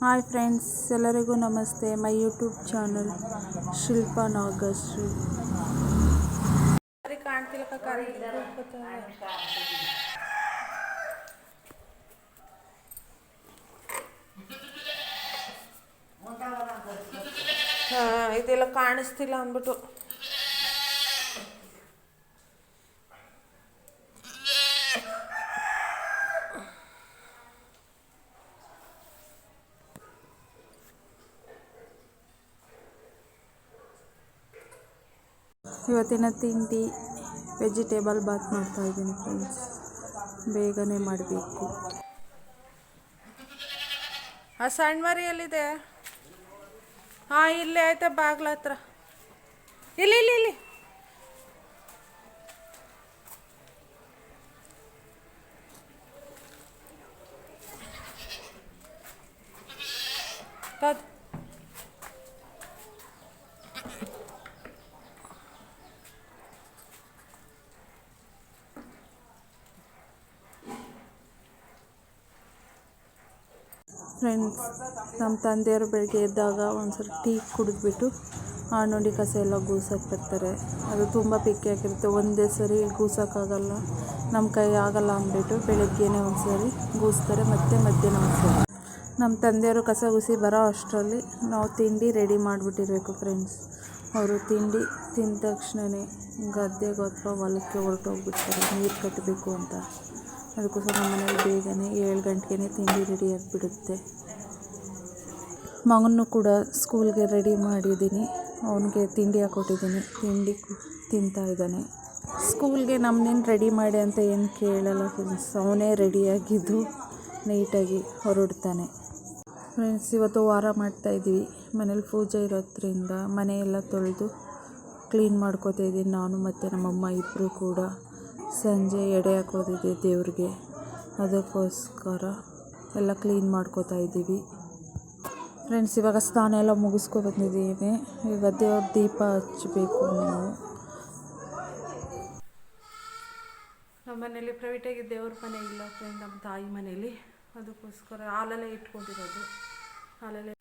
Hi friends, ಎಲ್ಲರಿಗೂ ನಮಸ್ತೆ. My YouTube channel Shilpa Nagashree. ಇದೆಲ್ಲ ಕಾಣಿಸ್ತಿಲ್ಲ ಅಂದ್ಬಿಟ್ಟು ಇವತ್ತಿನ ತಿಂಡಿ ವೆಜಿಟೇಬಲ್ ಬಾತ್ ಮಾಡ್ತಾ ಇದ್ದೀನಿ ಫ್ರೆಂಡ್ಸ್. ಬೇಗನೆ ಮಾಡಬೇಕು. ಆ ಸಣ್ಣ ಮರಿ ಎಲ್ಲಿದೆ? ಹಾಂ, ಇಲ್ಲೇ ಐತೆ ಬಾಗ್ಲ ಹತ್ರ. ಇಲ್ಲಿ ಇಲ್ಲಿ ಇಲ್ಲಿ ಕದ್ ಫ್ರೆಂಡ್ಸ್, ನಮ್ಮ ತಂದೆಯವರು ಬೆಳಗ್ಗೆ ಎದ್ದಾಗ ಒಂದ್ಸಲ ಟೀ ಕುಡಿದ್ಬಿಟ್ಟು ನುಂಡಿ ಕಸ ಎಲ್ಲ ಗೂಸಕ್ಕೆ ಬರ್ತಾರೆ. ಅದು ತುಂಬ ಪಿಕ್ಕಿ ಆಗಿರುತ್ತೆ. ಒಂದೇ ಸರಿ ಗೂಸೋಕ್ಕಾಗಲ್ಲ, ನಮ್ಮ ಕೈ ಆಗಲ್ಲ ಅಂದ್ಬಿಟ್ಟು ಬೆಳಗ್ಗೆನೇ ಒಂದ್ಸರಿ ಗೂಸ್ತಾರೆ, ಮತ್ತು ಮಧ್ಯಾಹ್ನ ಒಂದ್ಸರಿ. ನಮ್ಮ ತಂದೆಯವರು ಕಸ ಗುಸಿ ಬರೋ ಅಷ್ಟರಲ್ಲಿ ನಾವು ತಿಂಡಿ ರೆಡಿ ಮಾಡಿಬಿಟ್ಟಿರ್ಬೇಕು ಫ್ರೆಂಡ್ಸ್. ಅವರು ತಿಂಡಿ ತಿಂದ ತಕ್ಷಣವೇ ಗದ್ದೆಗೆ ಅಥವಾ ಹೊಲಕ್ಕೆ ಹೊರಟೋಗ್ಬಿಡ್ತಾರೆ ನೀರು ಕಟ್ಟಬೇಕು ಅಂತ. ಅದಕ್ಕೋಸ್ಕರ ನಮ್ಮ ಮನೇಲಿ ಬೇಗನೆ 7 ಗಂಟೆಗೆ ತಿಂಡಿ ರೆಡಿ ಆಗಿಬಿಡುತ್ತೆ. ಮಗನೂ ಕೂಡ ಸ್ಕೂಲ್ಗೆ ರೆಡಿ ಮಾಡಿದ್ದೀನಿ. ಅವನಿಗೆ ತಿಂಡಿ ಹಾಕ್ಕೊಟ್ಟಿದ್ದೀನಿ. ತಿಂಡಿ ತಿಂತಾ ಇದ್ದಾನೆ. ಸ್ಕೂಲ್ಗೆ ನಮ್ಮನ್ನೇನು ರೆಡಿ ಮಾಡಿ ಅಂತ ಏನು ಕೇಳಲ್ಲ ಫ್ರೆಂಡ್ಸ್. ಅವನೇ ರೆಡಿಯಾಗಿದ್ದು ನೀಟಾಗಿ ಹೊರಡ್ತಾನೆ. ಫ್ರೆಂಡ್ಸ್, ಇವತ್ತು ವಾರ ಮಾಡ್ತಾಯಿದ್ದೀವಿ. ಮನೇಲಿ ಪೂಜೆ ಇರೋದ್ರಿಂದ ಮನೆಯೆಲ್ಲ ತೊಳೆದು ಕ್ಲೀನ್ ಮಾಡ್ಕೋತಾ ಇದ್ದೀನಿ ನಾನು ಮತ್ತು ನಮ್ಮಮ್ಮ ಇಬ್ಬರು ಕೂಡ. ಸಂಜೆ ಎಡೆ ಹಾಕೋದಿದೆ ದೇವ್ರಿಗೆ, ಅದಕ್ಕೋಸ್ಕರ ಎಲ್ಲ ಕ್ಲೀನ್ ಮಾಡ್ಕೋತಾ ಇದ್ದೀವಿ ಫ್ರೆಂಡ್ಸ್. ಇವಾಗ ಸ್ನಾನ ಎಲ್ಲ ಮುಗಿಸ್ಕೊ ಬಂದಿದ್ದೀನಿ. ಈಗ ದೇವ್ರ ದೀಪ ಹಚ್ಚಬೇಕು ನಾವು. ನಮ್ಮ ಮನೇಲಿ ಪ್ರೈವೇಟಾಗಿ ದೇವ್ರ ಮನೆ ಇಲ್ಲ ಫ್ರೆಂಡ್, ನಮ್ಮ ತಾಯಿ ಮನೇಲಿ. ಅದಕ್ಕೋಸ್ಕರ ಹಾಲಲ್ಲೇ ಇಟ್ಕೊಂಡಿರೋದು. ಹಾಲಲ್ಲೇ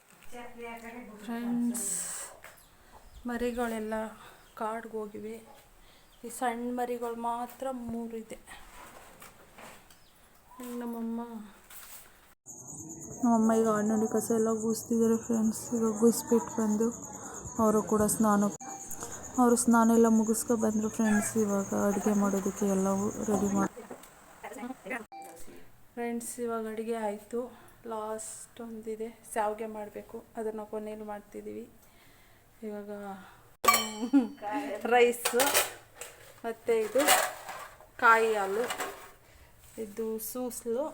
ಫ್ರೆಂಡ್ಸ್, ಮರಿಗಳೆಲ್ಲ ಕಾಡಿಗೆ ಹೋಗಿವೆ. ಈ ಸಣ್ಣ ಮರಿಗಳು ಮಾತ್ರ 3 ಇದೆ. ನಮ್ಮಮ್ಮ ಈಗ ನುಂಡಿ ಕಸ ಎಲ್ಲ ಗೂಸ್ತಿದ್ದಾರೆ ಫ್ರೆಂಡ್ಸ್. ಈಗ ಗೂಸ್ಬಿಟ್ಟು ಬಂದು ಅವರು ಕೂಡ ಸ್ನಾನ ಎಲ್ಲ ಮುಗಿಸ್ಕೊ ಬಂದರು ಫ್ರೆಂಡ್ಸ್. ಇವಾಗ ಅಡುಗೆ ಮಾಡೋದಕ್ಕೆ ಎಲ್ಲವೂ ರೆಡಿ ಮಾಡಿ ಫ್ರೆಂಡ್ಸ್, ಇವಾಗ ಅಡುಗೆ ಆಯಿತು. ಲಾಸ್ಟ್ ಒಂದಿದೆ, ಶಾವಿಗೆ ಮಾಡಬೇಕು. ಅದನ್ನು ಕೊನೆಯಲ್ಲಿ ಮಾಡ್ತಿದ್ದೀವಿ. ಇವಾಗ ರೈಸು ಮತ್ತು ಇದು ಕಾಯಿ ಹಾಲು, ಇದು ಸೂಸ್ಲು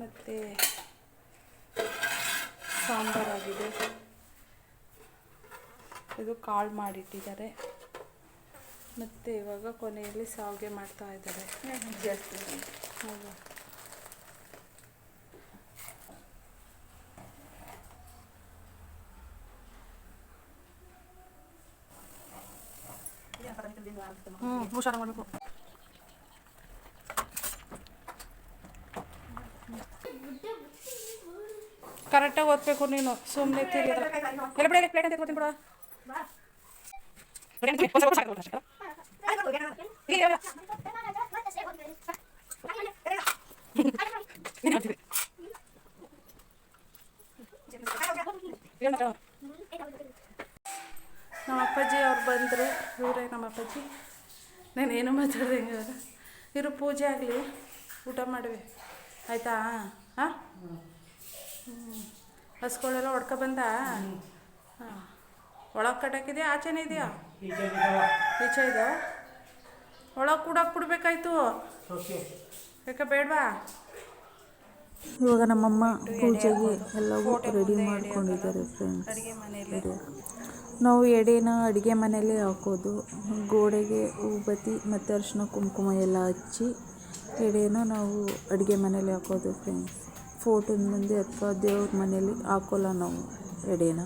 ಮತ್ತು ಸಾಂಬಾರಾಗಿದೆ. ಇದು ಕಾಳು ಮಾಡಿಟ್ಟಿದ್ದಾರೆ. ಮತ್ತು ಇವಾಗ ಕೊನೆಯಲ್ಲಿ ಶಾವಿಗೆ ಮಾಡ್ತಾ ಇದ್ದಾರೆ. ಹೌದು, ಹುಷಾರು ಮಾಡಬೇಕು. ಕರೆಕ್ಟಾಗಿ ಓದ್ಬೇಕು ನೀನು, ಸುಮ್ಮನೆ ತಿರುಗಿ ಎಲ್ಲ ಬಿಡ. ಪ್ಲೇಟ್ ಅಂತ ಎತ್ಕೊತೀನಿ ಬಿಡ. ನಮ್ಮ ಅಪ್ಪಾಜಿ ಅವ್ರು ಬಂದರು. ಇವರೇ ನಮ್ಮ ಅಪ್ಪಾಜಿ. ನಾನೇನು ಮಾತಾಡ್ದೆ ಇರು, ಪೂಜೆ ಆಗಲಿ, ಊಟ ಮಾಡುವೆ, ಆಯಿತಾ? ಹಾಂ, ಹಸ್ಗಳೆಲ್ಲ ಹೊಡ್ಕೊ ಬಂದ. ಹಾಂ, ಒಳಗೆ ಕಟ್ಟಾಕಿದೆಯಾ, ಆಚೆನೇ ಇದೆಯಾ? ಈಚೆ ಇದೆ. ಒಳಗೆ ಕೂಡ ಬಿಡ್ಬೇಕಾಯ್ತು, ಯಾಕೆ ಬೇಡವಾ? ಇವಾಗ ನಮ್ಮಮ್ಮ ಪೂಜೆಗೆ ಎಲ್ಲವೂ ರೆಡಿ ಮಾಡ್ಕೊಂಡಿದ್ದಾರೆ ಫ್ರೆಂಡ್ಸ್. ನಾವು ಎಡೆನ ಅಡುಗೆ ಮನೆಯಲ್ಲೇ ಹಾಕೋದು. ಗೋಡೆಗೆ ಹೂಬತ್ತಿ ಮತ್ತು ಅರಿಶಿನ ಕುಂಕುಮ ಎಲ್ಲ ಹಚ್ಚಿ ಎಡೆನ ನಾವು ಅಡುಗೆ ಮನೇಲಿ ಹಾಕೋದು ಫ್ರೆಂಡ್ಸ್. ಫೋಟೋದ ಮುಂದೆ ಅಥವಾ ದೇವ್ರ ಮನೇಲಿ ಹಾಕೋಲ್ಲ ನಾವು ಎಡೆನ.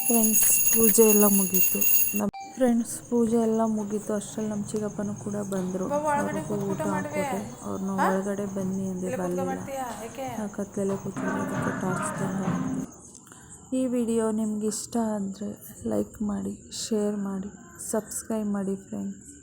ಫ್ರೆಂಡ್ಸ್ ಪೂಜೆ ಎಲ್ಲ ಮುಗೀತು. ಪೂಜೆ ಎಲ್ಲ ಮುಗೀತು. ಅಷ್ಟರಲ್ಲಿ ನಮ್ಮ ಚಿಕ್ಕಪ್ಪನೂ ಕೂಡ ಬಂದರು. ಅವ್ರಿಗೂ ಊಟ ಹಾಕ್ಕೊಟ್ಟೆ. ಅವ್ರನ್ನ ಒಳಗಡೆ ಬನ್ನಿ ಅಂದರೆ ಬರಲಿಲ್ಲ. ಕತ್ತಲಲ್ಲೇ ಕೂತ್ಕೊಳ್ಳೋದಕ್ಕೆ ಟಾರ್ಚ್ ತಂದು ಹಾಕಿದೆ. ಈ ವಿಡಿಯೋ ನಿಮ್ಗೆ ಇಷ್ಟ ಆದರೆ ಲೈಕ್ ಮಾಡಿ, ಶೇರ್ ಮಾಡಿ, ಸಬ್ಸ್ಕ್ರೈಬ್ ಮಾಡಿ ಫ್ರೆಂಡ್ಸ್.